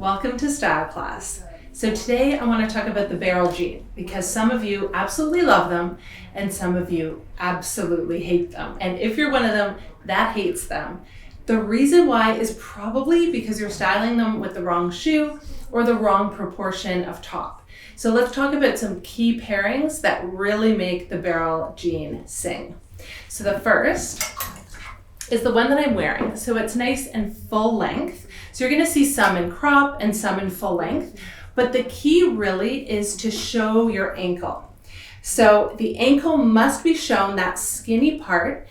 Welcome to Style Class. So today I want to talk about the barrel jean because some of you absolutely love them and some of you absolutely hate them. And if you're one of them that hates them, the reason why is probably because you're styling them with the wrong shoe or the wrong proportion of top. So let's talk about some key pairings that really make the barrel jean sing. So the first is the one that I'm wearing. So it's nice and full length. So you're gonna see some in crop and some in full length, but the key really is to show your ankle. So the ankle must be shown, that skinny part.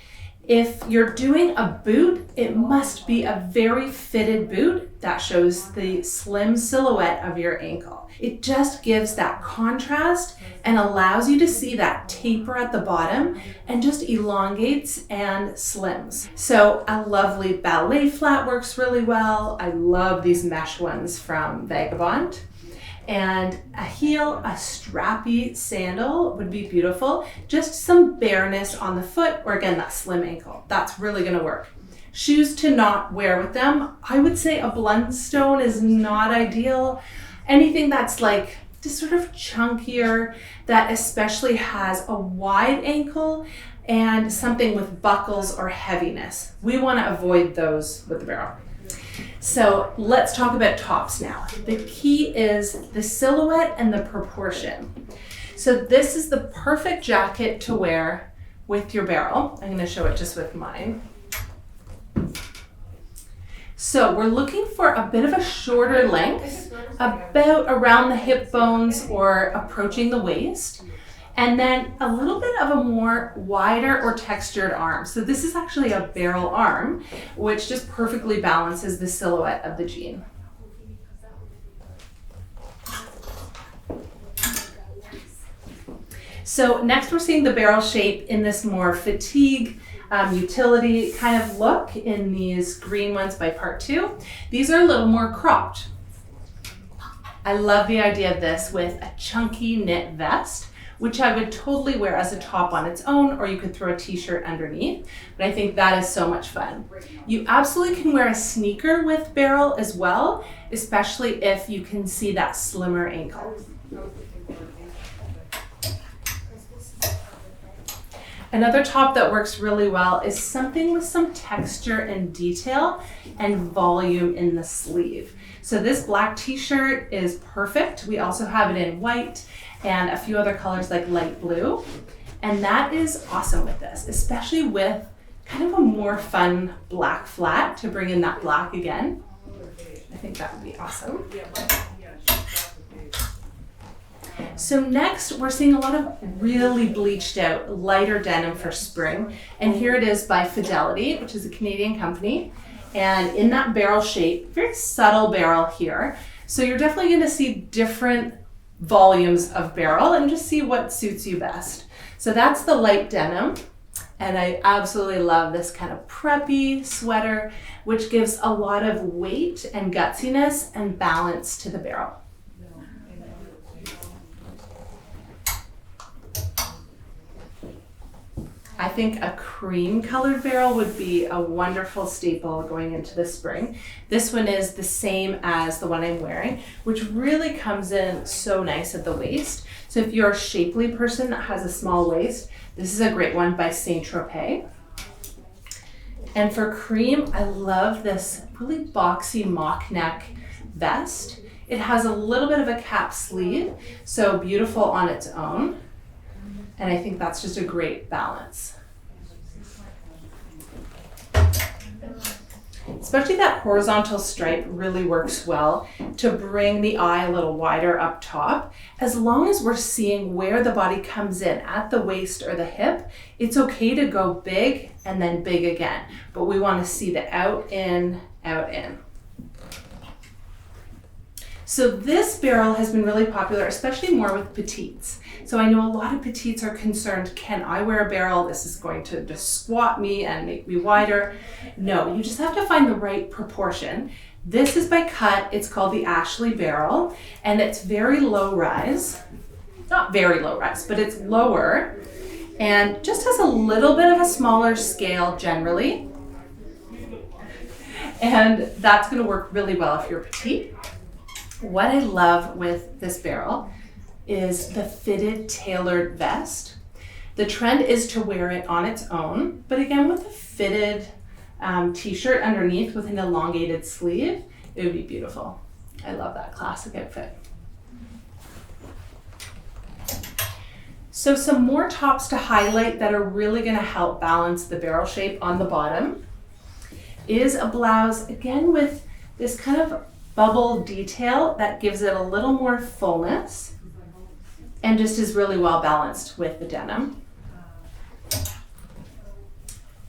If you're doing a boot, it must be a very fitted boot that shows the slim silhouette of your ankle. It just gives that contrast and allows you to see that taper at the bottom and just elongates and slims. So a lovely ballet flat works really well. I love these mesh ones from Vagabond. And a heel, a strappy sandal would be beautiful. Just some bareness on the foot, or again, that slim ankle. That's really gonna work. Shoes to not wear with them. I would say a Blundstone is not ideal. Anything that's like just sort of chunkier, that especially has a wide ankle and something with buckles or heaviness. We wanna avoid those with the barrel. So let's talk about tops now. The key is the silhouette and the proportion. So this is the perfect jacket to wear with your barrel. I'm gonna show it just with mine. So we're looking for a bit of a shorter length, about around the hip bones or approaching the waist. And then a little bit of a more wider or textured arm. So this is actually a barrel arm, which just perfectly balances the silhouette of the jean. So next we're seeing the barrel shape in this more fatigue, utility kind of look in these green ones by Part 2. These are a little more cropped. I love the idea of this with a chunky knit vest, which I would totally wear as a top on its own, or you could throw a t-shirt underneath, but I think that is so much fun. You absolutely can wear a sneaker with barrel as well, especially if you can see that slimmer ankle. Another top that works really well is something with some texture and detail and volume in the sleeve. So this black t-shirt is perfect. We also have it in white and a few other colors like light blue. And that is awesome with this, especially with kind of a more fun black flat to bring in that black again. I think that would be awesome. So next, we're seeing a lot of really bleached out, lighter denim for spring. And here it is by Fidelity, which is a Canadian company. And in that barrel shape, very subtle barrel here. So you're definitely gonna see different volumes of barrel and just see what suits you best. So that's the light denim. And I absolutely love this kind of preppy sweater, which gives a lot of weight and gutsiness and balance to the barrel. I think a cream colored barrel would be a wonderful staple going into the spring. This one is the same as the one I'm wearing, which really comes in so nice at the waist. So if you're a shapely person that has a small waist, this is a great one by Saint Tropez. And for cream, I love this really boxy mock neck vest. It has a little bit of a cap sleeve, so beautiful on its own. And I think that's just a great balance. Especially that horizontal stripe really works well to bring the eye a little wider up top. As long as we're seeing where the body comes in at the waist or the hip, it's okay to go big and then big again. But we want to see the out, in, out, in. So this barrel has been really popular, especially more with petites. So I know a lot of petites are concerned, can I wear a barrel? This is going to just squat me and make me wider. No, you just have to find the right proportion. This is by Cut. It's called the Ashley barrel, and it's very low rise. Not very low rise, but it's lower and just has a little bit of a smaller scale generally. And that's gonna work really well if you're petite. What I love with this barrel is the fitted tailored vest. The trend is to wear it on its own, but again with a fitted t-shirt underneath with an elongated sleeve, it would be beautiful. I love that classic outfit. So some more tops to highlight that are really going to help balance the barrel shape on the bottom is a blouse, again with this kind of bubble detail that gives it a little more fullness and just is really well balanced with the denim.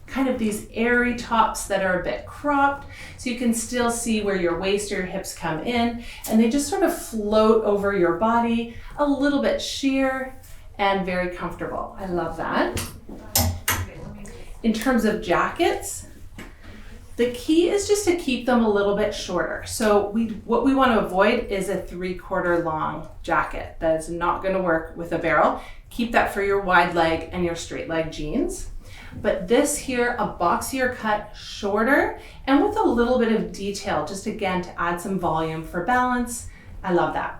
Kind of these airy tops that are a bit cropped, so you can still see where your waist or your hips come in, and they just sort of float over your body, a little bit sheer and very comfortable. I love that. In terms of jackets, the key is just to keep them a little bit shorter. So what we want to avoid is a 3/4 long jacket. That is not going to work with a barrel. Keep that for your wide leg and your straight leg jeans. But this here, a boxier cut, shorter, and with a little bit of detail, just again to add some volume for balance. I love that.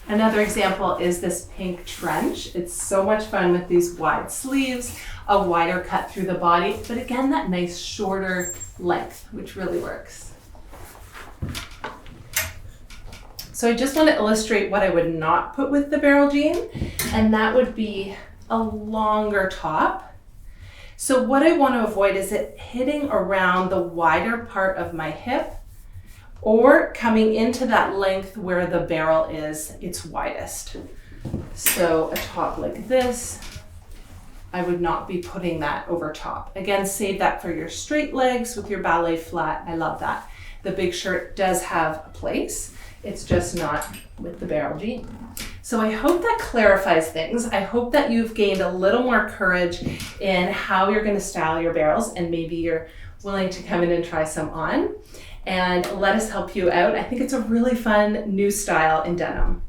Another example is this pink trench. It's so much fun with these wide sleeves, a wider cut through the body, but again, that nice shorter length, which really works. So I just want to illustrate what I would not put with the barrel jean, and that would be a longer top. So what I want to avoid is it hitting around the wider part of my hip or coming into that length where the barrel is its widest. So a top like this, I would not be putting that over top. Again, save that for your straight legs with your ballet flat. I love that. The big shirt does have a place. It's just not with the barrel jean. So I hope that clarifies things. I hope that you've gained a little more courage in how you're going to style your barrels, and maybe you're willing to come in and try some on and let us help you out. I think it's a really fun new style in denim.